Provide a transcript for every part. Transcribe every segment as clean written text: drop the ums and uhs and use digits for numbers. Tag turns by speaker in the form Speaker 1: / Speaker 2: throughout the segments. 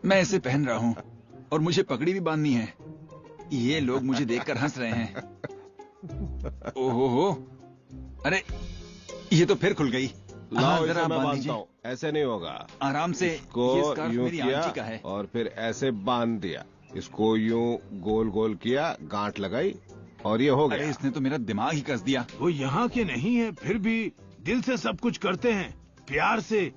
Speaker 1: मैं इसे पहन रहा हूँ और मुझे पगड़ी भी बांधनी है। ये लोग मुझे देखकर हंस रहे हैं। ओहो हो, अरे ये तो फिर खुल गई।
Speaker 2: लाओ
Speaker 1: जरा
Speaker 2: इसे मैं
Speaker 1: बांध
Speaker 2: बांधता
Speaker 1: लीजिए।
Speaker 2: हूँ। ऐसे नहीं होगा।
Speaker 1: आराम से।
Speaker 2: इसको
Speaker 1: ये स्कार्फ
Speaker 2: यूं
Speaker 1: मेरी
Speaker 2: किया
Speaker 1: आंटी का है।
Speaker 2: और फिर ऐसे बांध दिया। इसको यूं गोल गोल किया, गांठ लगाई और ये हो
Speaker 1: अरे
Speaker 2: गया।
Speaker 1: इसने तो मेरा दिमाग ही कस दिया।
Speaker 3: वो यहाँ के नहीं है, फिर भी दिल से सब कुछ करते हैं, प्यार से।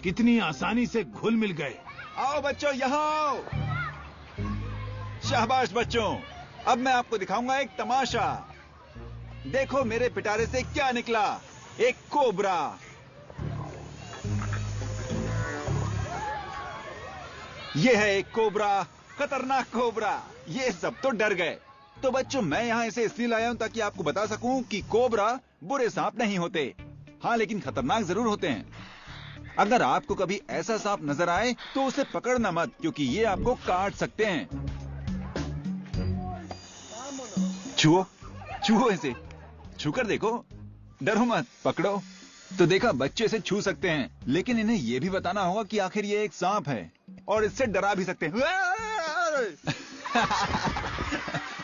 Speaker 3: कितनी आसानी से घुल मिल गए।
Speaker 1: आओ बच्चों, यहाँ आओ। शाबाश बच्चों, अब मैं आपको दिखाऊंगा एक तमाशा। देखो मेरे पिटारे से क्या निकला, एक कोबरा। ये है एक कोबरा, खतरनाक कोबरा। ये सब तो डर गए। तो बच्चों, मैं यहाँ इसे इसलिए लाया हूँ ताकि आपको बता सकूं कि कोबरा बुरे सांप नहीं होते। हाँ, लेकिन खतरनाक जरूर होते हैं। अगर आपको कभी ऐसा सांप नजर आए तो उसे पकड़ना मत, क्योंकि ये आपको काट सकते हैं। छुओ, छुओ इसे, छूकर देखो, डरो मत, पकड़ो। तो देखा, बच्चे इसे छू सकते हैं, लेकिन इन्हें यह भी बताना होगा कि आखिर ये एक सांप है और इससे डरा भी सकते हैं।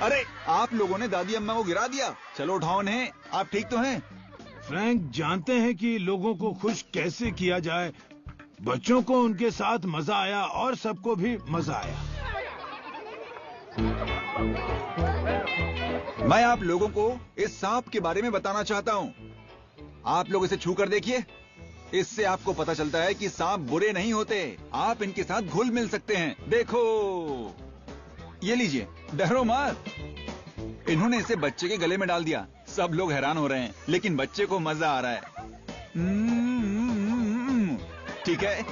Speaker 1: अरे आप लोगों ने दादी अम्मा को गिरा दिया। चलो उठाओ इन्हें। आप ठीक तो हैं?
Speaker 3: फ्रैंक जानते हैं कि लोगों को खुश कैसे किया जाए। बच्चों को उनके साथ मजा आया और सबको भी मजा आया।
Speaker 1: मैं आप लोगों को इस सांप के बारे में बताना चाहता हूं। आप लोग इसे छू कर देखिए। इससे आपको पता चलता है कि सांप बुरे नहीं होते। आप इनके साथ घुल मिल सकते हैं। देखो, ये लीजिए, डरो मत। इन्होंने इसे बच्चे के गले में डाल दिया। सब लोग हैरान हो रहे हैं, लेकिन बच्चे को मजा आ रहा है। ठीक है,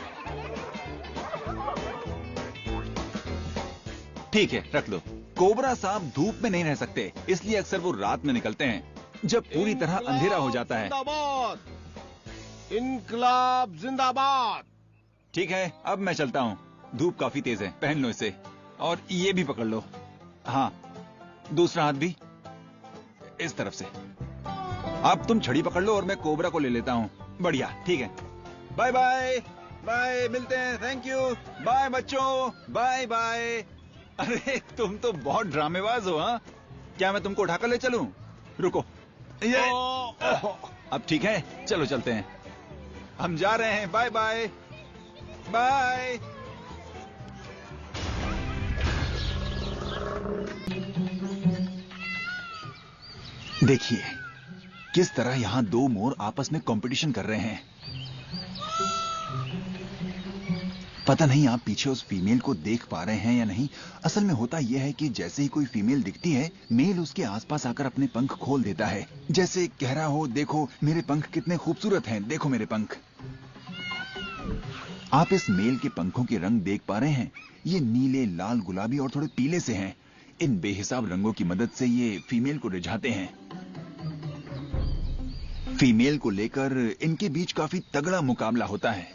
Speaker 1: ठीक है, रख लो। कोबरा सांप धूप में नहीं रह सकते, इसलिए अक्सर वो रात में निकलते हैं, जब पूरी तरह अंधेरा हो जाता है।
Speaker 2: जिंदाबाद, इनकलाब जिंदाबाद।
Speaker 1: ठीक है, अब मैं चलता हूँ। धूप काफी तेज है, पहन लो इसे। और ये भी पकड़ लो। हाँ, दूसरा हाथ भी इस तरफ से। अब तुम छड़ी पकड़ लो और मैं कोबरा को ले लेता हूँ। बढ़िया, ठीक है। बाय बाय, बाय, मिलते हैं। थैंक यू, बाय बच्चों, बाय बाय। अरे तुम तो बहुत ड्रामेबाज हो। हाँ, क्या मैं तुमको उठाकर ले चलूं? रुको, ये अब ठीक है, चलो चलते हैं। हम जा रहे हैं। Bye bye, bye. देखिए किस तरह यहां दो मोर आपस में कंपटीशन कर रहे हैं। पता नहीं आप पीछे उस फीमेल को देख पा रहे हैं या नहीं। असल में होता यह है कि जैसे ही कोई फीमेल दिखती है, मेल उसके आसपास आकर अपने पंख खोल देता है, जैसे कह रहा हो, देखो मेरे पंख कितने खूबसूरत हैं, देखो मेरे पंख। आप इस मेल के पंखों के रंग देख पा रहे हैं। ये नीले, लाल, गुलाबी और थोड़े पीले से हैं। इन बेहिसाब रंगों की मदद से ये फीमेल को रिझाते हैं। फीमेल को लेकर इनके बीच काफी तगड़ा मुकाबला होता है।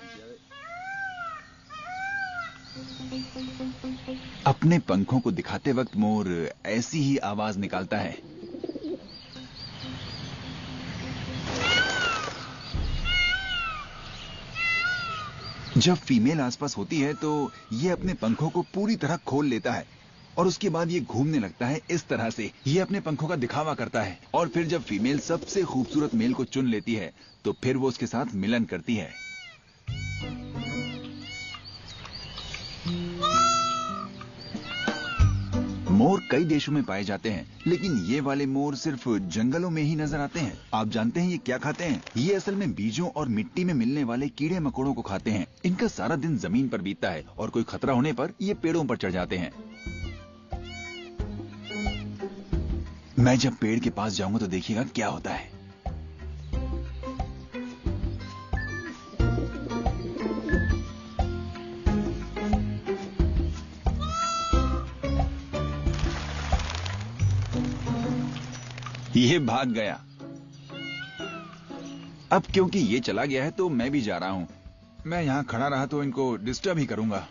Speaker 1: अपने पंखों को दिखाते वक्त मोर ऐसी ही आवाज निकालता है। जब फीमेल आसपास होती है तो ये अपने पंखों को पूरी तरह खोल लेता है और उसके बाद ये घूमने लगता है इस तरह से। ये अपने पंखों का दिखावा करता है और फिर जब फीमेल सबसे खूबसूरत मेल को चुन लेती है तो फिर वो उसके साथ मिलन करती है। मोर कई देशों में पाए जाते हैं, लेकिन ये वाले मोर सिर्फ जंगलों में ही नजर आते हैं। आप जानते हैं ये क्या खाते हैं? ये असल में बीजों और मिट्टी में मिलने वाले कीड़े मकोड़ों को खाते हैं। इनका सारा दिन जमीन पर बीतता है और कोई खतरा होने पर ये पेड़ों पर चढ़ जाते हैं। मैं जब पेड़ के पास जाऊंगा तो देखिएगा क्या होता है। ये भाग गया। अब क्योंकि ये चला गया है तो मैं भी जा रहा हूं। मैं यहां खड़ा रहा तो इनको डिस्टर्ब ही करूंगा।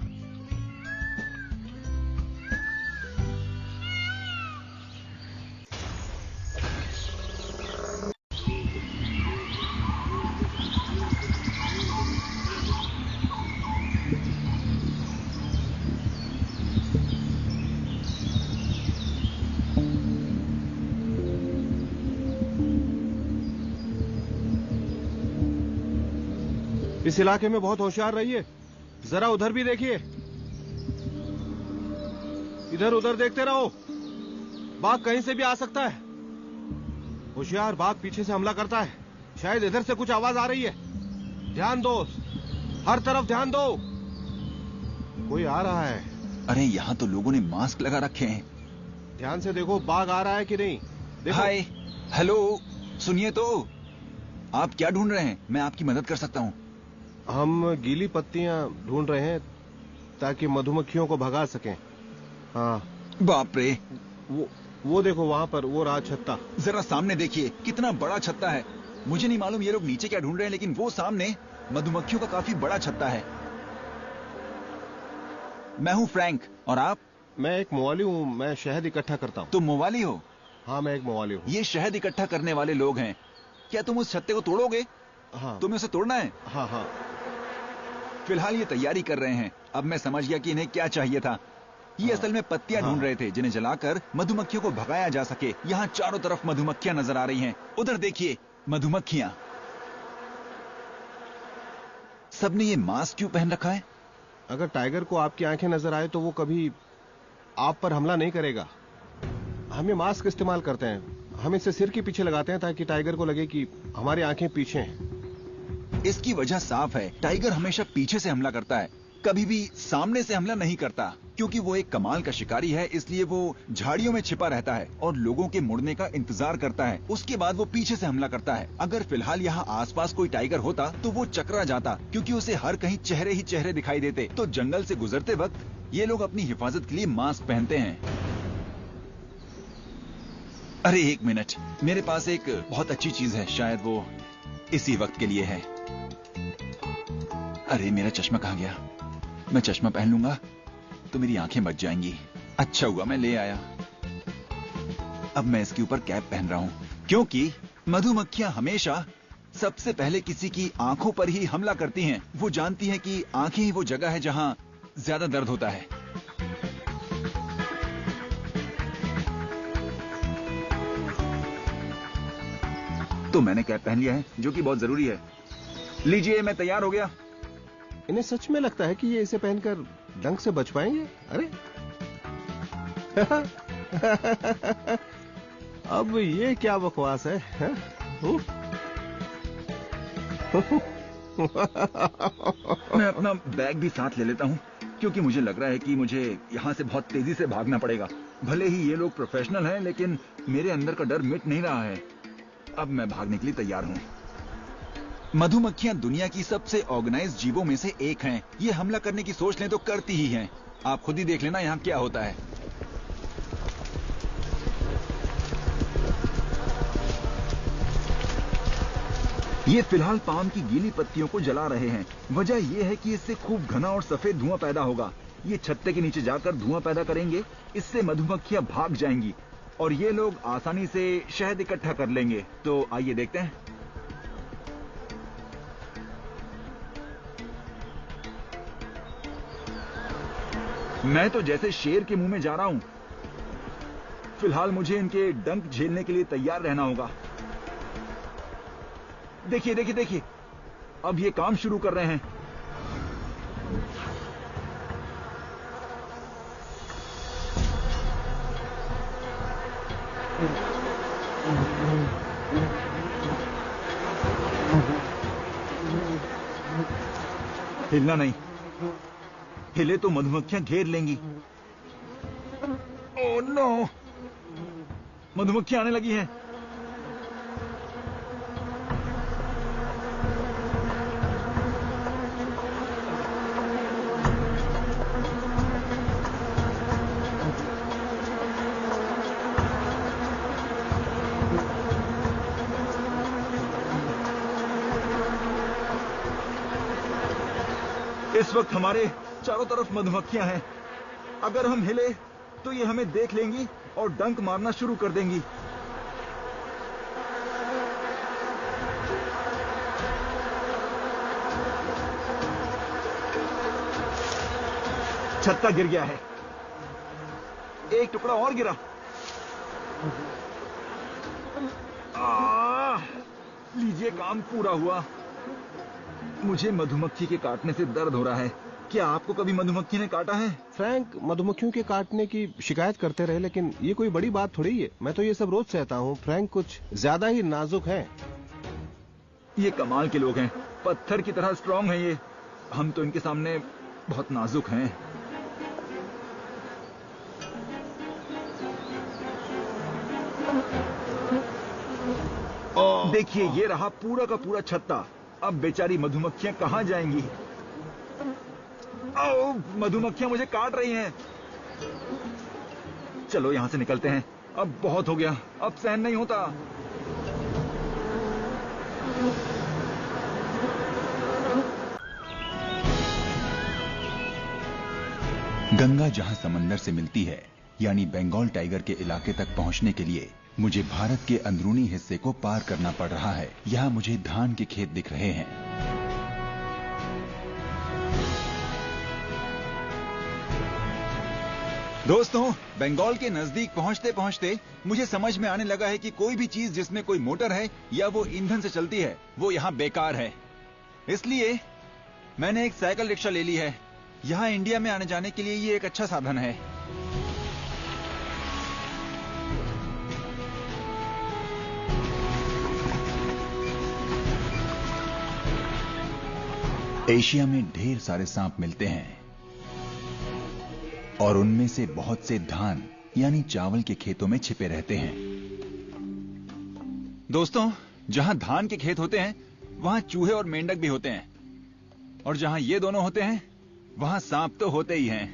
Speaker 2: इस इलाके में बहुत होशियार रहिए। जरा उधर भी देखिए, इधर उधर देखते रहो, बाघ कहीं से भी आ सकता है। होशियार, बाघ पीछे से हमला करता है। शायद इधर से कुछ आवाज आ रही है। ध्यान दो, हर तरफ ध्यान दो, कोई आ रहा है।
Speaker 1: अरे यहाँ तो लोगों ने मास्क लगा रखे हैं।
Speaker 2: ध्यान से देखो, बाघ आ रहा है कि नहीं। देखो।
Speaker 1: हाय, हेलो, सुनिए तो, आप क्या ढूंढ रहे हैं? मैं आपकी मदद कर सकता हूँ।
Speaker 2: हम गीली पत्तियां ढूंढ रहे हैं ताकि मधुमक्खियों को भगा सकें। हाँ।
Speaker 1: बाप रे,
Speaker 2: वो देखो वहां पर, वो रहा छत्ता।
Speaker 1: जरा सामने देखिए, कितना बड़ा छत्ता है। मुझे नहीं मालूम ये लोग नीचे क्या ढूंढ रहे हैं, लेकिन वो सामने मधुमक्खियों का काफी बड़ा छत्ता है। मैं हूँ फ्रैंक, और आप?
Speaker 2: मैं एक मवाली हूँ, मैं शहद इकट्ठा करता हूँ।
Speaker 1: तुम मवाली हो?
Speaker 2: हाँ, मैं एक मवाली हूँ।
Speaker 1: ये शहद इकट्ठा करने वाले लोग हैं। क्या तुम उस छत्ते को तोड़ोगे?
Speaker 2: हाँ।
Speaker 1: तुम्हें उसे तोड़ना है?
Speaker 2: हाँ हाँ।
Speaker 1: फिलहाल ये तैयारी कर रहे हैं। अब मैं समझ गया कि इन्हें क्या चाहिए था। ये असल में पत्तियां ढूंढ रहे थे जिन्हें जलाकर मधुमक्खियों को भगाया जा सके। यहाँ चारों तरफ मधुमक्खियां नजर आ रही हैं। उधर देखिए, मधुमक्खियां। सबने ये मास्क क्यों पहन रखा है?
Speaker 2: अगर टाइगर को आपकी आंखें नजर आए तो वो कभी आप पर हमला नहीं करेगा। हम ये मास्क इस्तेमाल करते हैं, हम इसे सिर के पीछे लगाते हैं ताकि टाइगर को लगे कि हमारी आंखें पीछे हैं।
Speaker 1: इसकी वजह साफ है, टाइगर हमेशा पीछे से हमला करता है, कभी भी सामने से हमला नहीं करता। क्योंकि वो एक कमाल का शिकारी है, इसलिए वो झाड़ियों में छिपा रहता है और लोगों के मुड़ने का इंतजार करता है। उसके बाद वो पीछे से हमला करता है। अगर फिलहाल यहाँ आसपास कोई टाइगर होता तो वो चकरा जाता, क्योंकि उसे हर कहीं चेहरे ही चेहरे दिखाई देते। तो जंगल से गुजरते वक्त ये लोग अपनी हिफाजत के लिए मास्क पहनते हैं। अरे एक मिनट, मेरे पास एक बहुत अच्छी चीज है, शायद वो इसी वक्त के लिए है। अरे मेरा चश्मा कहाँ गया? मैं चश्मा पहन लूंगा तो मेरी आंखें बच जाएंगी। अच्छा हुआ मैं ले आया। अब मैं इसके ऊपर कैप पहन रहा हूं, क्योंकि मधुमक्खियां हमेशा सबसे पहले किसी की आंखों पर ही हमला करती हैं। वो जानती हैं कि आंखें ही वो जगह है जहां ज्यादा दर्द होता है। तो मैंने कैप पहन लिया है, जो कि बहुत जरूरी है। लीजिए, मैं तैयार हो गया।
Speaker 2: इन्हें सच में लगता है कि ये इसे पहनकर डंक से बच पाएंगे? अरे अब ये क्या बकवास है?
Speaker 1: मैं अपना बैग भी साथ ले लेता हूँ, क्योंकि मुझे लग रहा है कि मुझे यहाँ से बहुत तेजी से भागना पड़ेगा। भले ही ये लोग प्रोफेशनल हैं, लेकिन मेरे अंदर का डर मिट नहीं रहा है। अब मैं भागने के लिए तैयार हूँ। मधुमक्खियां दुनिया की सबसे ऑर्गेनाइज्ड जीवों में से एक हैं। ये हमला करने की सोच लें तो करती ही हैं। आप खुद ही देख लेना यहाँ क्या होता है। ये फिलहाल पाम की गीली पत्तियों को जला रहे हैं। वजह यह है कि इससे खूब घना और सफेद धुआं पैदा होगा। ये छत्ते के नीचे जाकर धुआं पैदा करेंगे, इससे मधुमक्खियां भाग जाएंगी और ये लोग आसानी से शहद इकट्ठा कर लेंगे। तो आइए देखते हैं। मैं तो जैसे शेर के मुंह में जा रहा हूं। फिलहाल मुझे इनके डंक झेलने के लिए तैयार रहना होगा। देखिए देखिए देखिए, अब ये काम शुरू कर रहे हैं। हिलना नहीं, हिले तो मधुमक्खियां घेर लेंगी। ओह नो, मधुमक्खियां आने लगी हैं। इस वक्त हमारे चारों तरफ मधुमक्खियां हैं। अगर हम हिले तो ये हमें देख लेंगी और डंक मारना शुरू कर देंगी। छत्ता गिर गया है, एक टुकड़ा और गिरा। लीजिए, काम पूरा हुआ। मुझे मधुमक्खी के काटने से दर्द हो रहा है। क्या आपको कभी मधुमक्खी ने काटा है?
Speaker 2: फ्रैंक मधुमक्खियों के काटने की शिकायत करते रहे, लेकिन ये कोई बड़ी बात थोड़ी है। मैं तो ये सब रोज सहता हूँ। फ्रैंक कुछ ज्यादा ही नाजुक है।
Speaker 1: ये कमाल के लोग हैं, पत्थर की तरह स्ट्रांग हैं ये। हम तो इनके सामने बहुत नाजुक हैं। देखिए, ये रहा पूरा का पूरा छत्ता। अब बेचारी मधुमक्खियां कहां जाएंगी? ओह, मधुमक्खियां मुझे काट रही हैं। चलो यहां से निकलते हैं। अब बहुत हो गया, अब सहन नहीं होता। गंगा जहां समंदर से मिलती है, यानी बंगाल टाइगर के इलाके तक पहुंचने के लिए मुझे भारत के अंदरूनी हिस्से को पार करना पड़ रहा है। यहां मुझे धान के खेत दिख रहे हैं। दोस्तों, बंगाल के नजदीक पहुंचते पहुंचते मुझे समझ में आने लगा है कि कोई भी चीज जिसमें कोई मोटर है या वो ईंधन से चलती है, वो यहां बेकार है। इसलिए मैंने एक साइकिल रिक्शा ले ली है। यहां इंडिया में आने जाने के लिए ये एक अच्छा साधन है। एशिया में ढेर सारे सांप मिलते हैं और उनमें से बहुत से धान यानी चावल के खेतों में छिपे रहते हैं। दोस्तों, जहां धान के खेत होते हैं वहां चूहे और मेंढक भी होते हैं, और जहां ये दोनों होते हैं वहां सांप तो होते ही हैं।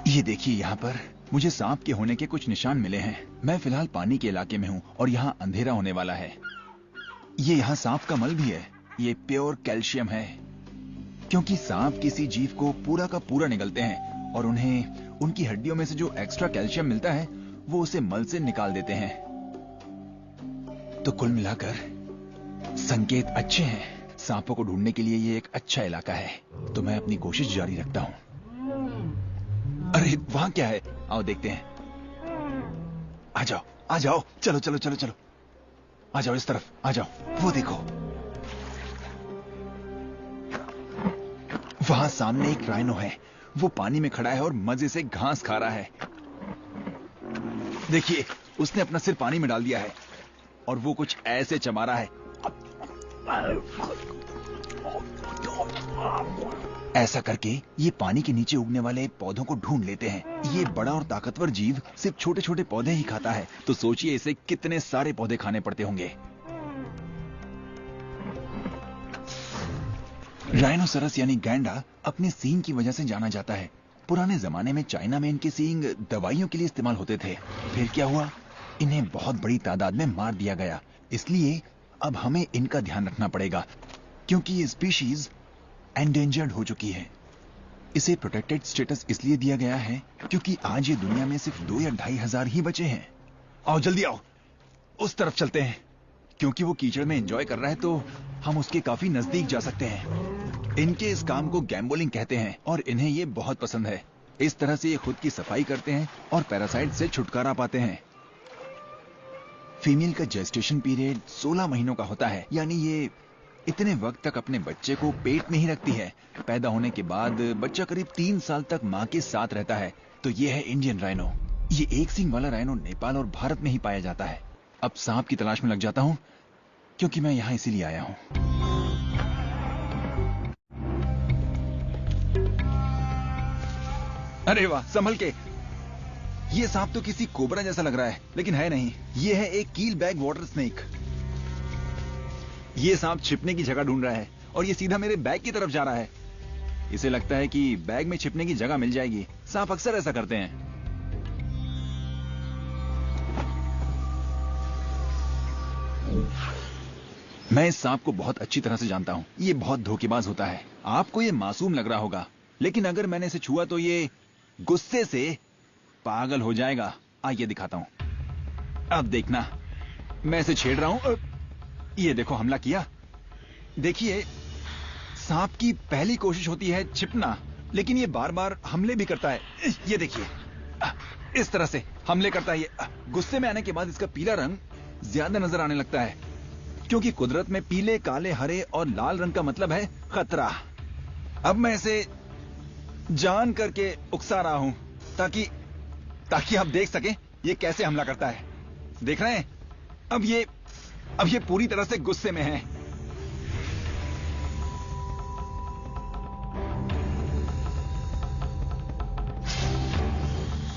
Speaker 1: ये देखिए, यहां पर मुझे सांप के होने के कुछ निशान मिले हैं। मैं फिलहाल पानी के इलाके में हूं और यहां अंधेरा होने वाला है। ये यहां सांप का मल भी है। ये प्योर कैल्शियम है, क्योंकि सांप किसी जीव को पूरा का पूरा निगलते हैं और उन्हें उनकी हड्डियों में से जो एक्स्ट्रा कैल्शियम मिलता है वो उसे मल से निकाल देते हैं। तो कुल मिलाकर संकेत अच्छे हैं। सांपों को ढूंढने के लिए ये एक अच्छा इलाका है, तो मैं अपनी कोशिश जारी रखता हूं। अरे वहां क्या है? आओ देखते हैं। आ जाओ, आ जाओ, चलो चलो चलो चलो, आ जाओ इस तरफ, आ जाओ। वो देखो, वहां सामने एक राइनो है। वो पानी में खड़ा है और मजे से घास खा रहा है। देखिए, उसने अपना सिर पानी में डाल दिया है और वो कुछ ऐसे चबा रहा है। ऐसा करके ये पानी के नीचे उगने वाले पौधों को ढूंढ लेते हैं। ये बड़ा और ताकतवर जीव सिर्फ छोटे छोटे पौधे ही खाता है, तो सोचिए इसे कितने सारे पौधे खाने पड़ते होंगे। राइनोसरस यानी गैंडा अपने सींग की वजह से जाना जाता है। पुराने जमाने में चाइना में इनके सींग दवाइयों के लिए इस्तेमाल होते थे। फिर क्या हुआ? इन्हें बहुत बड़ी तादाद में मार दिया गया। इसलिए अब हमें इनका ध्यान रखना पड़ेगा, क्योंकि ये स्पीशीज एंडेंजर्ड हो चुकी है। इसे प्रोटेक्टेड स्टेटस इसलिए दिया गया है क्योंकि आज ये दुनिया में सिर्फ 2 या 2.5 हजार ही बचे हैं। आओ जल्दी आओ, उस तरफ चलते हैं। क्योंकि वो कीचड़ में एंजॉय कर रहा है तो हम उसके काफी नजदीक जा सकते हैं। इनके इस काम को गैम्बलिंग कहते हैं और इन्हें ये बहुत पसंद है। इस तरह से ये खुद की सफाई करते हैं और पैरासाइट से छुटकारा पाते हैं। फीमेल का जेस्टेशन पीरियड 16 महीनों का होता है, यानी ये इतने वक्त तक अपने बच्चे को पेट में ही रखती है। पैदा होने के बाद बच्चा करीब 3 साल तक मां के साथ रहता है। तो ये है इंडियन राइनो। ये एक सींग वाला राइनो नेपाल और भारत में ही पाया जाता है। अब सांप की तलाश में लग जाता हूं, क्योंकि मैं यहां इसीलिए आया हूं। अरे वाह, संभल के। ये सांप तो किसी कोबरा जैसा लग रहा है, लेकिन है नहीं। ये है एक कील बैग वाटर स्नेक। ये सांप छिपने की जगह ढूंढ रहा है और ये सीधा मेरे बैग की तरफ जा रहा है। इसे लगता है कि बैग में छिपने की जगह मिल जाएगी। सांप अक्सर ऐसा करते हैं। मैं इस सांप को बहुत अच्छी तरह से जानता हूं। ये बहुत धोखेबाज होता है। आपको ये मासूम लग रहा होगा, लेकिन अगर मैंने इसे छुआ तो ये गुस्से से पागल हो जाएगा। आइए दिखाता हूं। अब देखना, मैं इसे छेड़ रहा हूं। ये देखो, हमला किया। देखिए, सांप की पहली कोशिश होती है छिपना, लेकिन ये बार बार हमले भी करता है। ये देखिए, इस तरह से हमले करता है। ये गुस्से में आने के बाद इसका पीला रंग ज्यादा नजर आने लगता है, क्योंकि कुदरत में पीले, काले, हरे और लाल रंग का मतलब है खतरा। अब मैं इसे जान करके उकसा रहा हूं ताकि आप देख सकें ये कैसे हमला करता है। देख रहे हैं? अब ये पूरी तरह से गुस्से में है।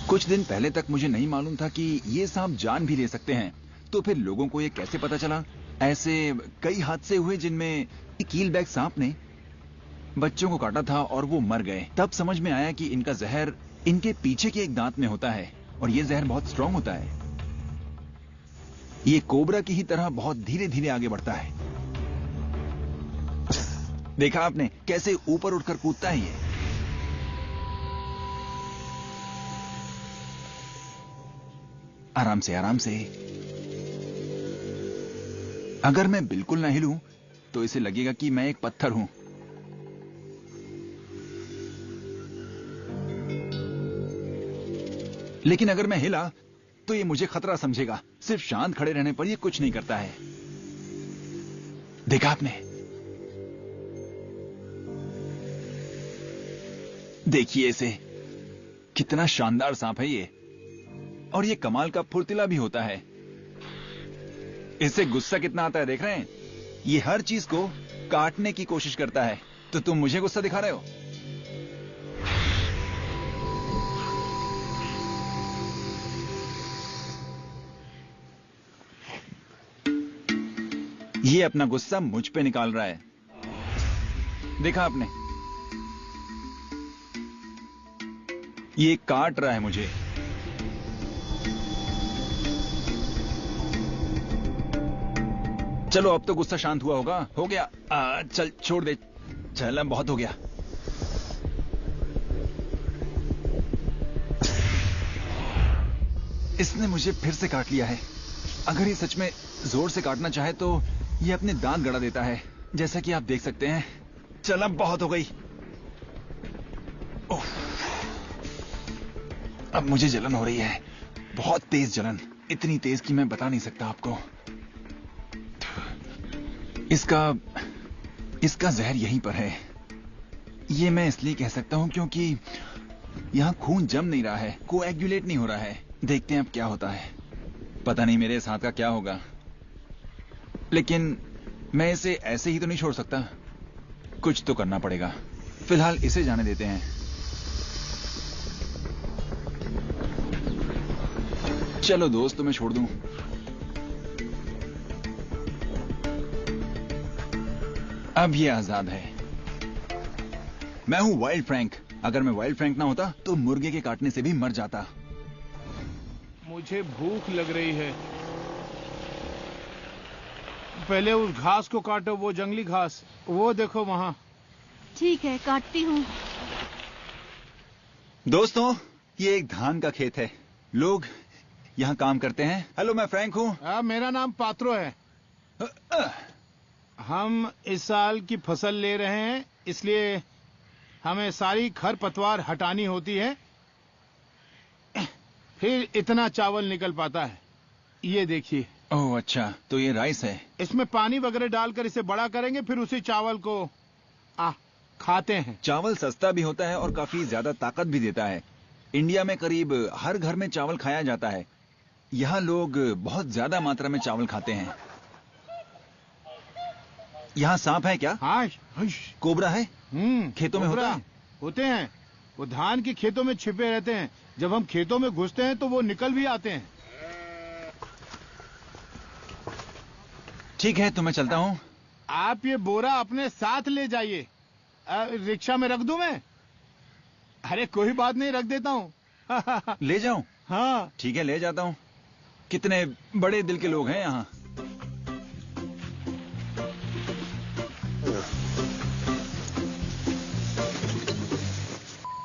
Speaker 1: कुछ दिन पहले तक मुझे नहीं मालूम था कि ये सांप जान भी ले सकते हैं। तो फिर लोगों को ये कैसे पता चला? ऐसे कई हादसे हुए जिनमें कीलबैक सांप ने बच्चों को काटा था और वो मर गए। तब समझ में आया कि इनका जहर इनके पीछे के एक दांत में होता है और ये जहर बहुत स्ट्रांग होता है। ये कोबरा की ही तरह बहुत धीरे धीरे आगे बढ़ता है। देखा आपने कैसे ऊपर उठकर कूदता है ये? आराम से, आराम से। अगर मैं बिल्कुल ना हिलूं तो इसे लगेगा कि मैं एक पत्थर हूं। लेकिन अगर मैं हिला तो ये मुझे खतरा समझेगा। सिर्फ शांत खड़े रहने पर ये कुछ नहीं करता है। देखा आपने? देखिए इसे, कितना शानदार सांप है ये। और ये कमाल का फुर्तीला भी होता है। इससे गुस्सा कितना आता है, देख रहे हैं? ये हर चीज को काटने की कोशिश करता है। तो तुम मुझे गुस्सा दिखा रहे हो? ये अपना गुस्सा मुझ पे निकाल रहा है। देखा आपने? ये काट रहा है मुझे। चलो अब तो गुस्सा शांत हुआ होगा। हो गया। चल छोड़ दे। चल अब बहुत हो गया। इसने मुझे फिर से काट लिया है। अगर ये सच में जोर से काटना चाहे तो ये अपने दांत गड़ा देता है, जैसा कि आप देख सकते हैं। चल अब बहुत हो गई। ओह, अब मुझे जलन हो रही है, बहुत तेज जलन। इतनी तेज कि मैं बता नहीं सकता आपको। इसका जहर यहीं पर है। ये मैं इसलिए कह सकता हूं क्योंकि यहां खून जम नहीं रहा है, कोएगुलेट नहीं हो रहा है। देखते हैं अब क्या होता है। पता नहीं मेरे इस हाथ का क्या होगा, लेकिन मैं इसे ऐसे ही तो नहीं छोड़ सकता। कुछ तो करना पड़ेगा। फिलहाल इसे जाने देते हैं। चलो दोस्त, तुम्हें छोड़ दूं। अब ये आजाद है। मैं हूं वाइल्ड फ्रैंक। अगर मैं वाइल्ड फ्रैंक ना होता तो मुर्गे के काटने से भी मर जाता।
Speaker 3: मुझे भूख लग रही है। पहले उस घास को काटो, वो जंगली घास, वो देखो वहां।
Speaker 4: ठीक है, काटती हूँ।
Speaker 1: दोस्तों, ये एक धान का खेत है। लोग यहाँ काम करते हैं। हेलो, मैं फ्रैंक हूँ।
Speaker 3: मेरा नाम पात्रो है। हम इस साल की फसल ले रहे हैं, इसलिए हमें सारी खरपतवार हटानी होती है, फिर इतना चावल निकल पाता है। ये देखिए।
Speaker 1: ओह अच्छा, तो ये राइस है।
Speaker 3: इसमें पानी वगैरह डालकर इसे बड़ा करेंगे, फिर उसी चावल को खाते हैं।
Speaker 1: चावल सस्ता भी होता है और काफी ज्यादा ताकत भी देता है। इंडिया में करीब हर घर में चावल खाया जाता है। यहाँ लोग बहुत ज्यादा मात्रा में चावल खाते हैं। यहाँ सांप है क्या?
Speaker 3: हाँ,
Speaker 1: कोबरा है? खेतों में
Speaker 3: होते हैं। वो धान के खेतों में छिपे रहते हैं। जब हम खेतों में घुसते हैं तो वो निकल भी आते हैं।
Speaker 1: ठीक है, तो मैं चलता हूँ।
Speaker 3: आप ये बोरा अपने साथ ले जाइए। रिक्शा में रख दूं मैं? अरे कोई बात नहीं, रख देता हूँ।
Speaker 1: ले जाऊं?
Speaker 3: हाँ
Speaker 1: ठीक है, ले जाता हूँ। कितने बड़े दिल के लोग हैं यहाँ।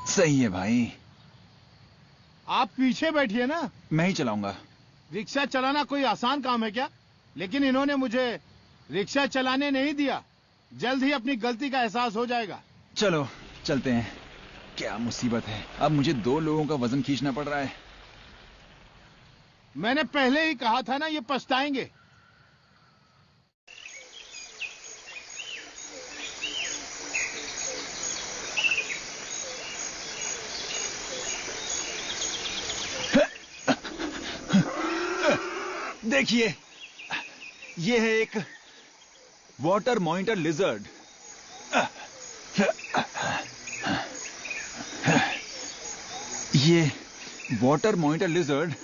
Speaker 1: सही है भाई।
Speaker 3: आप पीछे बैठिए ना,
Speaker 1: मैं ही चलाऊंगा।
Speaker 3: रिक्शा चलाना कोई आसान काम है क्या? लेकिन इन्होंने मुझे रिक्शा चलाने नहीं दिया। जल्द ही अपनी गलती का एहसास हो जाएगा।
Speaker 1: चलो चलते हैं। क्या मुसीबत है, अब मुझे 2 लोगों का वजन खींचना पड़ रहा है।
Speaker 3: मैंने पहले ही कहा था ना, ये पछताएंगे।
Speaker 1: देखिए, ये है एक वाटर मॉनिटर लिजर्ड। ये वाटर मॉनिटर लिजर्ड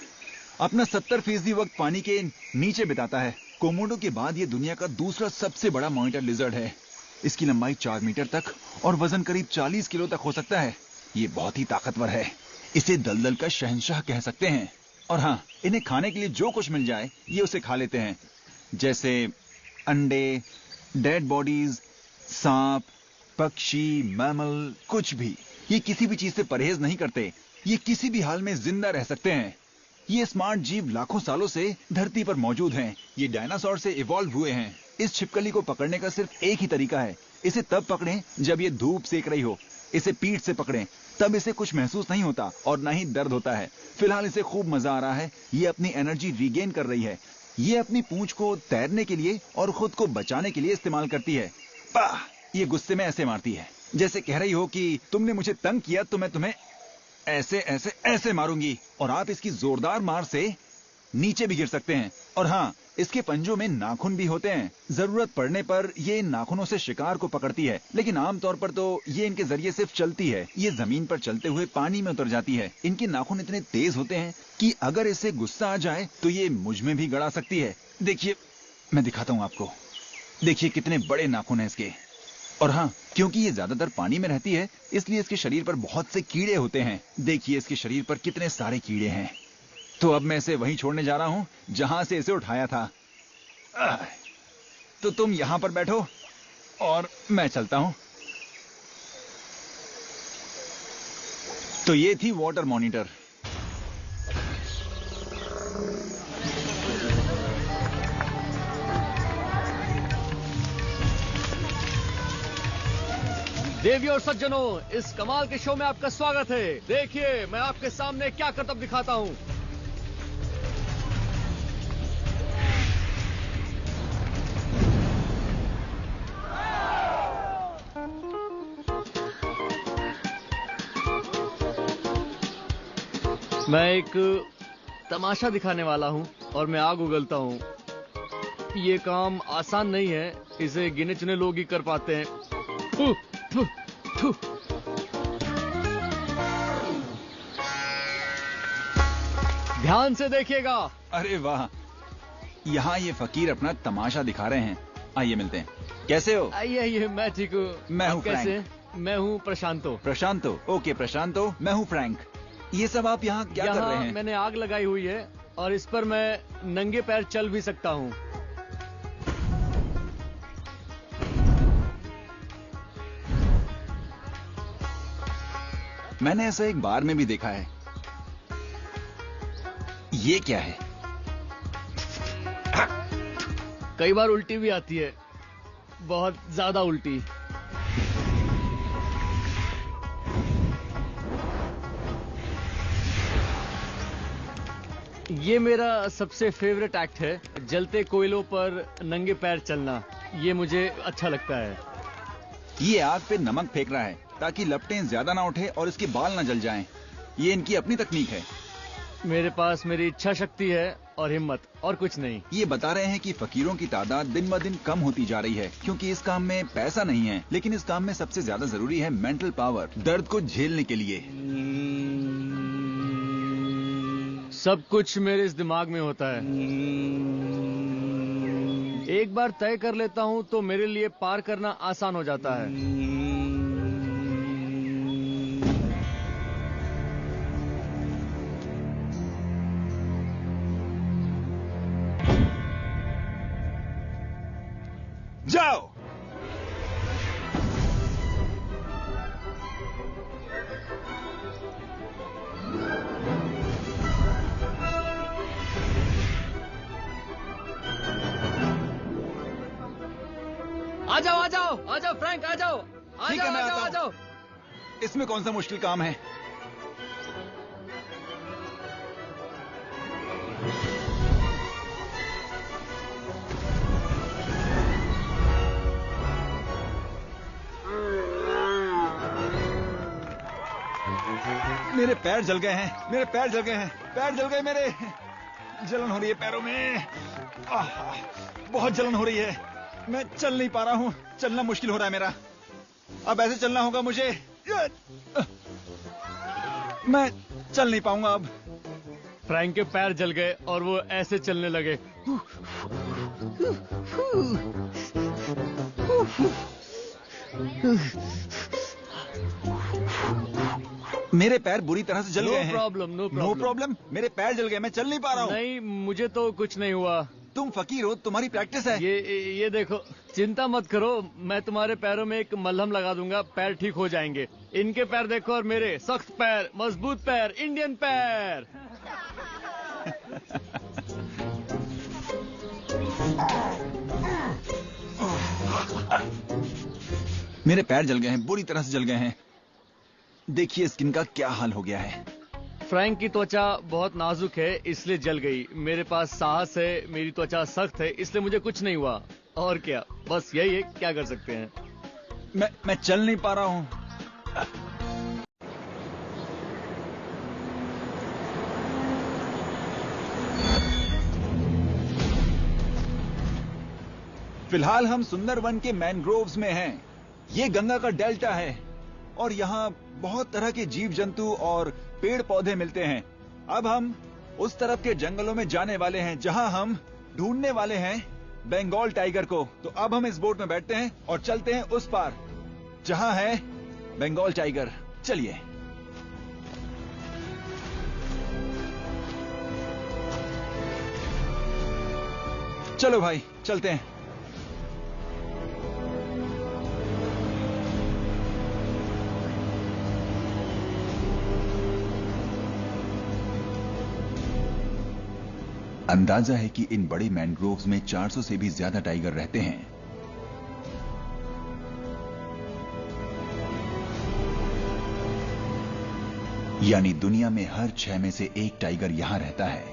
Speaker 1: अपना 70% वक्त पानी के नीचे बिताता है। कोमोडो के बाद ये दुनिया का दूसरा सबसे बड़ा मॉनिटर लिजर्ड है। इसकी लंबाई 4 मीटर तक और वजन करीब 40 किलो तक हो सकता है। ये बहुत ही ताकतवर है। इसे दलदल का शहंशाह कह सकते हैं। और हाँ, इन्हें खाने के लिए जो कुछ मिल जाए ये उसे खा लेते हैं, जैसे अंडे, डेड बॉडीज, सांप, पक्षी, मैमल, कुछ भी। ये किसी भी चीज से परहेज नहीं करते। ये किसी भी हाल में जिंदा रह सकते हैं। ये स्मार्ट जीव लाखों सालों से धरती पर मौजूद हैं। ये डायनासोर से इवॉल्व हुए हैं। इस छिपकली को पकड़ने का सिर्फ एक ही तरीका है। इसे तब पकड़ें जब ये धूप सेक रही हो। इसे पीठ से पकड़ें, तब इसे कुछ महसूस नहीं होता और ना ही दर्द होता है। फिलहाल इसे खूब मजा आ रहा है। ये अपनी एनर्जी रीगेन कर रही है। ये अपनी पूंछ को तैरने के लिए और खुद को बचाने के लिए इस्तेमाल करती है। पाह! ये गुस्से में ऐसे मारती है जैसे कह रही हो कि तुमने मुझे तंग किया तो मैं तुम्हें ऐसे ऐसे ऐसे मारूंगी। और आप इसकी जोरदार मार से नीचे भी गिर सकते हैं। और हाँ, इसके पंजों में नाखून भी होते हैं। जरूरत पड़ने पर ये इन नाखूनों से शिकार को पकड़ती है, लेकिन आमतौर पर तो ये इनके जरिए सिर्फ चलती है। ये जमीन पर चलते हुए पानी में उतर जाती है। इनके नाखून इतने तेज होते हैं कि अगर इसे गुस्सा आ जाए तो ये मुझ में भी गड़ा सकती है। देखिए, मैं दिखाता हूं आपको। देखिए कितने बड़े नाखून हैं इसके। और हाँ, क्योंकि ये ज्यादातर पानी में रहती है, इसलिए इसके शरीर पर बहुत से कीड़े होते हैं। देखिए इसके शरीर पर कितने सारे कीड़े हैं। तो अब मैं इसे वहीं छोड़ने जा रहा हूं जहां से इसे उठाया था। तो तुम यहां पर बैठो और मैं चलता हूं। तो ये थी वाटर मॉनिटर।
Speaker 5: देवियों और सज्जनों, इस कमाल के शो में आपका स्वागत है। देखिए, मैं आपके सामने क्या करतब दिखाता हूं। मैं एक तमाशा दिखाने वाला हूं और मैं आग उगलता हूं। ये काम आसान नहीं है, इसे गिने चुने लोग ही कर पाते हैं। ध्यान से देखिएगा।
Speaker 1: अरे वाह, यहाँ ये फकीर अपना तमाशा दिखा रहे हैं। आइए मिलते हैं। कैसे हो?
Speaker 5: आइए, मैं ठीक हूँ।
Speaker 1: मैं हूँ
Speaker 5: कैसे? मैं हूँ प्रशांतो।
Speaker 1: प्रशांतो? ओके प्रशांतो, मैं हूँ फ्रैंक। ये सब आप यहाँ क्या कर रहे हैं?
Speaker 5: मैंने आग लगाई हुई है और इस पर मैं नंगे पैर चल भी सकता हूँ।
Speaker 1: मैंने ऐसा एक बार में भी देखा है। ये क्या है?
Speaker 5: कई बार उल्टी भी आती है, बहुत ज्यादा उल्टी। ये मेरा सबसे फेवरेट एक्ट है, जलते कोयलों पर नंगे पैर चलना। ये मुझे अच्छा लगता है।
Speaker 1: ये आग पे नमक फेंक रहा है ताकि लपटें ज्यादा ना उठे और इसके बाल ना जल जाएं। ये इनकी अपनी तकनीक है।
Speaker 5: मेरे पास मेरी इच्छा शक्ति है और हिम्मत, और कुछ नहीं।
Speaker 1: ये बता रहे हैं कि फकीरों की तादाद दिन ब दिन कम होती जा रही है क्योंकि इस काम में पैसा नहीं है, लेकिन इस काम में सबसे ज्यादा जरूरी है मेंटल पावर, दर्द को झेलने के लिए।
Speaker 5: सब कुछ मेरे इस दिमाग में होता है। एक बार तय कर लेता हूं तो मेरे लिए पार करना आसान हो जाता है।
Speaker 1: जाओ।
Speaker 5: आ जाओ फ्रैंक, आ जाओ।
Speaker 1: ठीक है, मैं आता हूं।
Speaker 5: आ जाओ।
Speaker 1: इसमें कौन सा मुश्किल काम है? मेरे पैर जल गए हैं, मेरे पैर जल गए हैं, पैर जल गए मेरे। जलन हो रही है पैरों में, बहुत जलन हो रही है। मैं चल नहीं पा रहा हूं, चलना मुश्किल हो रहा है मेरा। अब ऐसे चलना होगा मुझे, मैं चल नहीं पाऊंगा अब।
Speaker 5: फ्रैंक के पैर जल गए और वो ऐसे चलने लगे।
Speaker 1: मेरे पैर बुरी तरह से जल गए हैं।
Speaker 5: No problem.
Speaker 1: मेरे पैर जल गए, मैं चल नहीं पा रहा हूँ।
Speaker 5: नहीं, मुझे तो कुछ नहीं हुआ।
Speaker 1: तुम फकीर हो, तुम्हारी प्रैक्टिस है।
Speaker 5: ये देखो, चिंता मत करो, मैं तुम्हारे पैरों में एक मलहम लगा दूंगा, पैर ठीक हो जाएंगे। इनके पैर देखो और मेरे, सख्त पैर, मजबूत पैर, इंडियन पैर।
Speaker 1: मेरे पैर जल गए हैं, बुरी तरह से जल गए हैं। देखिए स्किन का क्या हाल हो गया है।
Speaker 5: फ्रैंक की त्वचा बहुत नाजुक है, इसलिए जल गई। मेरे पास साहस है, मेरी त्वचा सख्त है, इसलिए मुझे कुछ नहीं हुआ। और क्या, बस यही है, क्या कर सकते हैं।
Speaker 1: मैं चल नहीं पा रहा हूं। फिलहाल हम सुंदरवन के मैनग्रोव्स में हैं। ये गंगा का डेल्टा है और यहाँ बहुत तरह के जीव जंतु और पेड़ पौधे मिलते हैं। अब हम उस तरफ के जंगलों में जाने वाले हैं जहां हम ढूंढने वाले हैं बंगाल टाइगर को। तो अब हम इस बोट में बैठते हैं और चलते हैं उस पार जहां है बंगाल टाइगर। चलिए। चलो भाई, चलते हैं। अंदाजा है कि इन बड़े मैनग्रोव्स में 400 से भी ज्यादा टाइगर रहते हैं। यानी दुनिया में हर 6 में से 1 टाइगर यहां रहता है।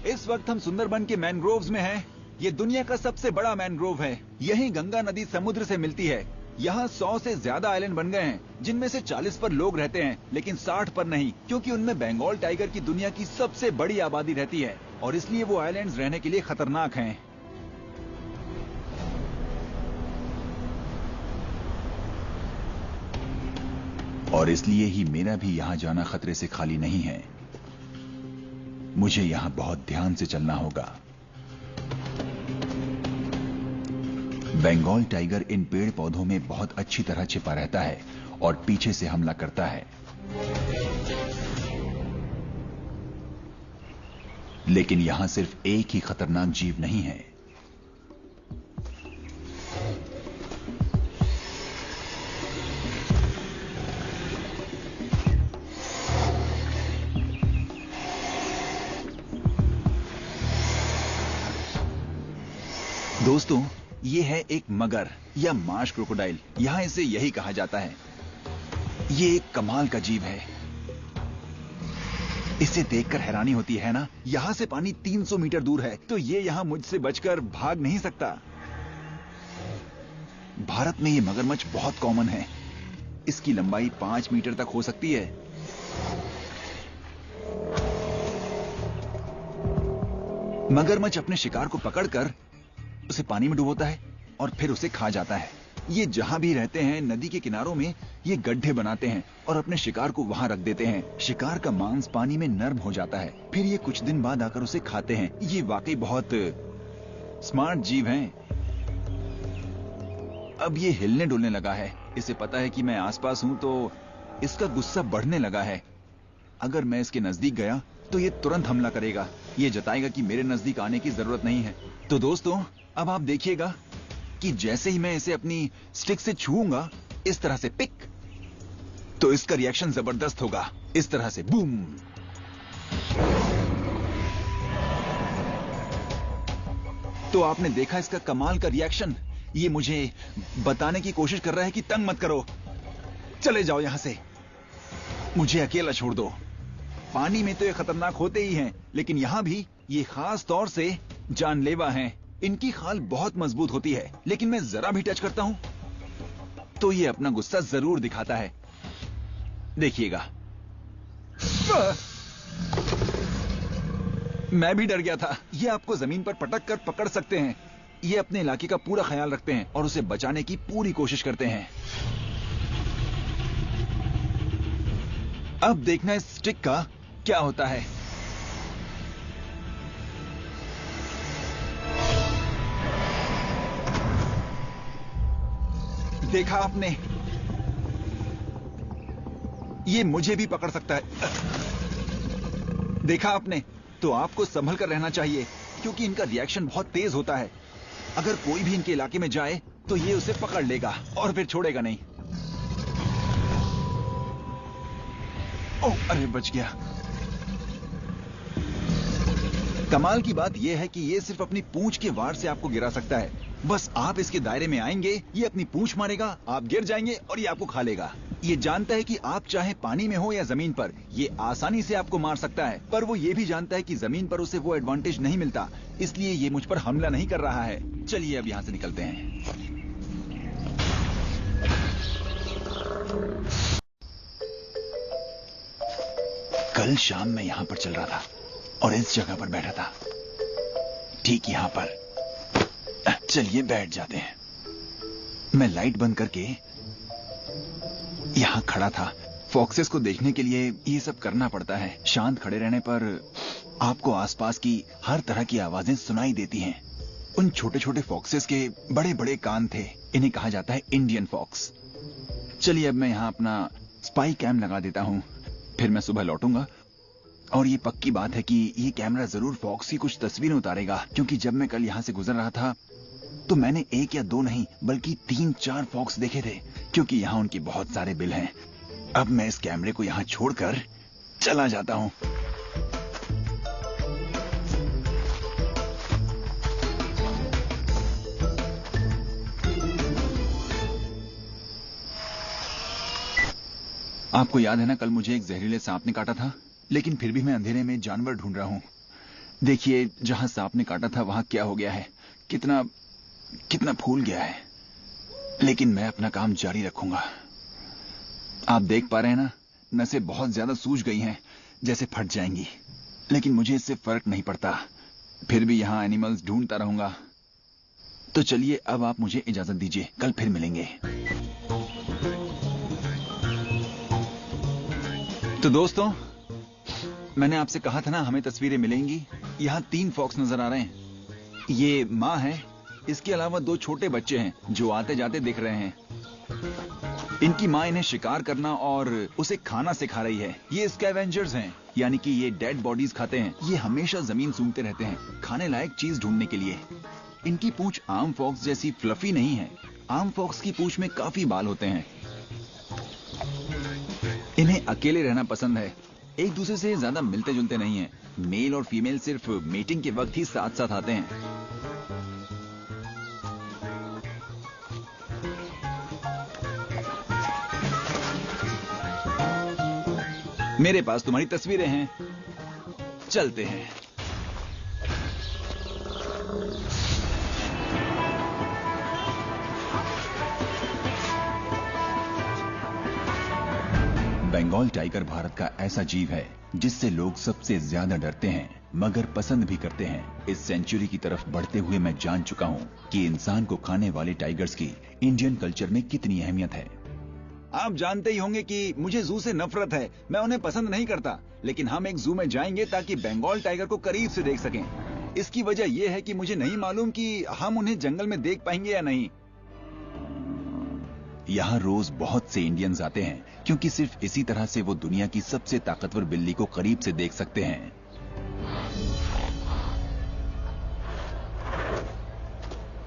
Speaker 1: इस वक्त हम सुंदरबन के मैनग्रोव्स में हैं। यह दुनिया का सबसे बड़ा मैनग्रोव है। यहीं गंगा नदी समुद्र से मिलती है। यहाँ 100 से ज्यादा आइलैंड बन गए हैं, जिनमें से 40 पर लोग रहते हैं, लेकिन 60 पर नहीं, क्योंकि उनमें बंगाल टाइगर की दुनिया की सबसे बड़ी आबादी रहती है और इसलिए वो आइलैंड्स रहने के लिए खतरनाक हैं। और इसलिए ही मेरा भी यहाँ जाना खतरे से खाली नहीं है। मुझे यहाँ बहुत ध्यान से चलना होगा। बंगाल टाइगर इन पेड़ पौधों में बहुत अच्छी तरह छिपा रहता है और पीछे से हमला करता है। लेकिन यहां सिर्फ एक ही खतरनाक जीव नहीं है। दोस्तों, ये है एक मगर या मार्श क्रोकोडाइल। यहां इसे यही कहा जाता है। ये एक कमाल का जीव है। इसे देखकर हैरानी होती है ना। यहां से पानी 300 मीटर दूर है, तो ये यहां मुझसे बचकर भाग नहीं सकता। भारत में ये मगरमच्छ बहुत कॉमन है। इसकी लंबाई 5 मीटर तक हो सकती है। मगरमच्छ अपने शिकार को पकड़कर उसे पानी में डुबोता है और फिर उसे खा जाता है। ये जहां भी रहते हैं, नदी के किनारों में ये गड्ढे बनाते हैं और अपने शिकार को वहां रख देते हैं। शिकार का मांस पानी में नरम हो जाता है, फिर ये कुछ दिन बाद आकर उसे खाते हैं। ये वाकई बहुत स्मार्ट जीव हैं। अब ये हिलने डुलने लगा है। इसे पता है कि मैं आसपास हूं, तो इसका गुस्सा बढ़ने लगा है। अगर मैं इसके नजदीक गया तो ये तुरंत हमला करेगा। ये जताएगा कि मेरे नजदीक आने की जरूरत नहीं है। तो दोस्तों, अब आप देखिएगा कि जैसे ही मैं इसे अपनी स्टिक से छूऊंगा, इस तरह से पिक, तो इसका रिएक्शन जबरदस्त होगा। इस तरह से बूम। तो आपने देखा इसका कमाल का रिएक्शन। ये मुझे बताने की कोशिश कर रहा है कि तंग मत करो, चले जाओ यहां से, मुझे अकेला छोड़ दो। पानी में तो ये खतरनाक होते ही हैं, लेकिन यहां भी ये खास तौर से जानलेवा हैं। इनकी खाल बहुत मजबूत होती है, लेकिन मैं जरा भी टच करता हूं तो ये अपना गुस्सा जरूर दिखाता है। देखिएगा, मैं भी डर गया था। ये आपको जमीन पर पटक कर पकड़ सकते हैं। ये अपने इलाके का पूरा ख्याल रखते हैं और उसे बचाने की पूरी कोशिश करते हैं। अब देखना इस स्टिक का क्या होता है। देखा आपने, ये मुझे भी पकड़ सकता है। देखा आपने, तो आपको संभल कर रहना चाहिए क्योंकि इनका रिएक्शन बहुत तेज होता है। अगर कोई भी इनके इलाके में जाए तो ये उसे पकड़ लेगा और फिर छोड़ेगा नहीं। ओह, अरे बच गया। कमाल की बात यह है कि ये सिर्फ अपनी पूंछ के वार से आपको गिरा सकता है। बस आप इसके दायरे में आएंगे, ये अपनी पूंछ मारेगा, आप गिर जाएंगे और ये आपको खा लेगा। ये जानता है कि आप चाहे पानी में हो या जमीन पर, ये आसानी से आपको मार सकता है। पर वो ये भी जानता है कि जमीन पर उसे वो एडवांटेज नहीं मिलता, इसलिए ये मुझ पर हमला नहीं कर रहा है। चलिए अब यहां से निकलते हैं। कल शाम मैं यहां पर चल रहा था और इस जगह पर बैठा था, ठीक यहां पर। चलिए बैठ जाते हैं। मैं लाइट बंद करके यहां खड़ा था। फॉक्सेस को देखने के लिए ये सब करना पड़ता है। शांत खड़े रहने पर आपको आसपास की हर तरह की आवाजें सुनाई देती हैं। उन छोटे छोटे फॉक्सेस के बड़े बड़े कान थे। इन्हें कहा जाता है इंडियन फॉक्स। चलिए अब मैं यहां अपना स्पाई कैम लगा देता हूं, फिर मैं सुबह लौटूंगा। और ये पक्की बात है कि ये कैमरा जरूर फॉक्स की कुछ तस्वीरें उतारेगा, क्योंकि जब मैं कल यहां से गुजर रहा था तो मैंने 1 या 2 नहीं बल्कि 3-4 फॉक्स देखे थे, क्योंकि यहां उनके बहुत सारे बिल हैं। अब मैं इस कैमरे को यहां छोड़कर चला जाता हूं। आपको याद है ना, कल मुझे एक जहरीले सांप ने काटा था, लेकिन फिर भी मैं अंधेरे में जानवर ढूंढ रहा हूं। देखिए, जहां सांप ने काटा था वहां क्या हो गया है, कितना फूल गया है। लेकिन मैं अपना काम जारी रखूंगा। आप देख पा रहे हैं ना, नसें बहुत ज्यादा सूज गई हैं, जैसे फट जाएंगी। लेकिन मुझे इससे फर्क नहीं पड़ता, फिर भी यहां एनिमल्स ढूंढता रहूंगा। तो चलिए अब आप मुझे इजाजत दीजिए, कल फिर मिलेंगे। तो दोस्तों, मैंने आपसे कहा था ना हमें तस्वीरें मिलेंगी। यहां 3 फॉक्स नजर आ रहे हैं। ये माँ है, इसके अलावा 2 छोटे बच्चे हैं जो आते जाते दिख रहे हैं। इनकी माँ इन्हें शिकार करना और उसे खाना सिखा रही है। ये स्कैवेंजर्स हैं, यानी कि ये डेड बॉडीज खाते हैं। ये हमेशा जमीन सूंघते रहते हैं खाने लायक चीज ढूंढने के लिए। इनकी पूंछ आम फॉक्स जैसी फ्लफी नहीं है। आम फॉक्स की पूंछ में काफी बाल होते हैं। इन्हें अकेले रहना पसंद है, एक दूसरे से ज्यादा मिलते जुलते नहीं हैं। मेल और फीमेल सिर्फ मीटिंग के वक्त ही साथ साथ आते हैं। मेरे पास तुम्हारी तस्वीरें हैं, चलते हैं। बंगाल टाइगर भारत का ऐसा जीव है जिससे लोग सबसे ज्यादा डरते हैं, मगर पसंद भी करते हैं। इस सेंचुरी की तरफ बढ़ते हुए मैं जान चुका हूं कि इंसान को खाने वाले टाइगर्स की इंडियन कल्चर में कितनी अहमियत है। आप जानते ही होंगे कि मुझे जू से नफरत है, मैं उन्हें पसंद नहीं करता। लेकिन हम एक जू में जाएंगे ताकि बंगाल टाइगर को करीब से देख सकें। इसकी वजह यह है कि मुझे नहीं मालूम कि हम उन्हें जंगल में देख पाएंगे या नहीं। यहाँ रोज बहुत से इंडियंस आते हैं, क्योंकि सिर्फ इसी तरह से वो दुनिया की सबसे ताकतवर बिल्ली को करीब से देख सकते हैं।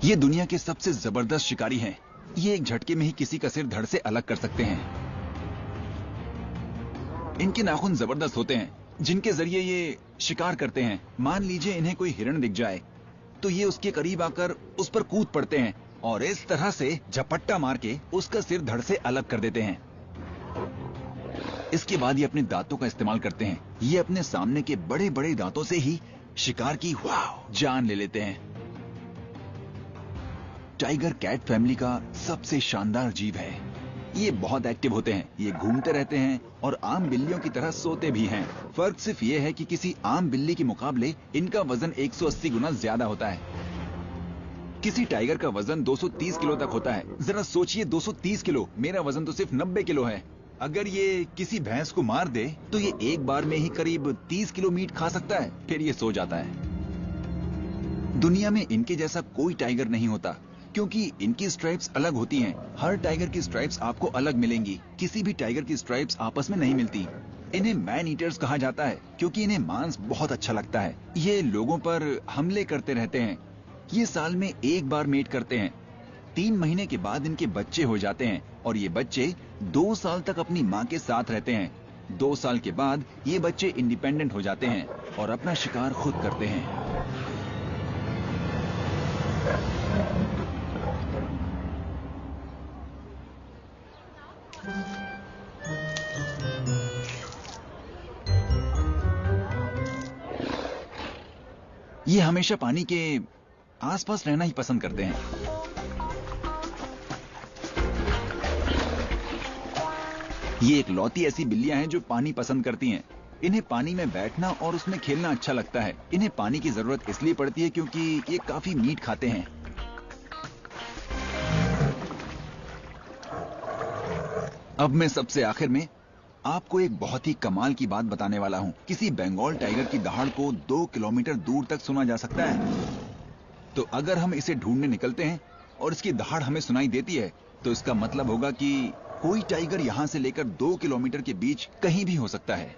Speaker 1: ये दुनिया के सबसे जबरदस्त शिकारी हैं। ये एक झटके में ही किसी का सिर धड़ से अलग कर सकते हैं। इनके नाखून जबरदस्त होते हैं, जिनके जरिए ये शिकार करते हैं। मान लीजिए इन्हें कोई हिरण दिख जाए तो ये उसके करीब आकर उस पर कूद पड़ते हैं और इस तरह से झपट्टा मार के उसका सिर धड़ से अलग कर देते हैं। इसके बाद ये अपने दांतों का इस्तेमाल करते हैं। ये अपने सामने के बड़े बड़े दांतों से ही शिकार की जान ले लेते हैं। टाइगर कैट फैमिली का सबसे शानदार जीव है। ये बहुत एक्टिव होते हैं, ये घूमते रहते हैं और आम बिल्लियों की तरह सोते भी हैं। फर्क सिर्फ ये है कि किसी आम बिल्ली के मुकाबले इनका वजन 180 गुना ज्यादा होता है। किसी टाइगर का वजन 230 किलो तक होता है। जरा सोचिए, 230 किलो, मेरा वजन तो सिर्फ 90 किलो है। अगर ये किसी भैंस को मार दे तो ये एक बार में ही करीब 30 किलो मीट खा सकता है, फिर ये सो जाता है। दुनिया में इनके जैसा कोई टाइगर नहीं होता, क्योंकि इनकी स्ट्राइप्स अलग होती हैं। हर टाइगर की स्ट्राइप्स आपको अलग मिलेंगी, किसी भी टाइगर की स्ट्राइप्स आपस में नहीं मिलती। इन्हें मैन ईटर्स कहा जाता है क्योंकि इन्हें मांस बहुत अच्छा लगता है। ये लोगों पर हमले करते रहते हैं। ये साल में एक बार मेट करते हैं। 3 महीने के बाद इनके बच्चे हो जाते हैं और ये बच्चे 2 साल तक अपनी माँ के साथ रहते हैं। 2 साल के बाद ये बच्चे इंडिपेंडेंट हो जाते हैं और अपना शिकार खुद करते हैं। ये हमेशा पानी के आसपास रहना ही पसंद करते हैं। ये एक लौती ऐसी बिल्लियां हैं जो पानी पसंद करती हैं। इन्हें पानी में बैठना और उसमें खेलना अच्छा लगता है। इन्हें पानी की जरूरत इसलिए पड़ती है क्योंकि ये काफी मीट खाते हैं। अब मैं सबसे आखिर में आपको एक बहुत ही कमाल की बात बताने वाला हूं। किसी बंगाल टाइगर की दहाड़ को 2 किलोमीटर दूर तक सुना जा सकता है। तो अगर हम इसे ढूंढने निकलते हैं और इसकी दहाड़ हमें सुनाई देती है, तो इसका मतलब होगा कि कोई टाइगर यहां से लेकर 2 किलोमीटर के बीच कहीं भी हो सकता है।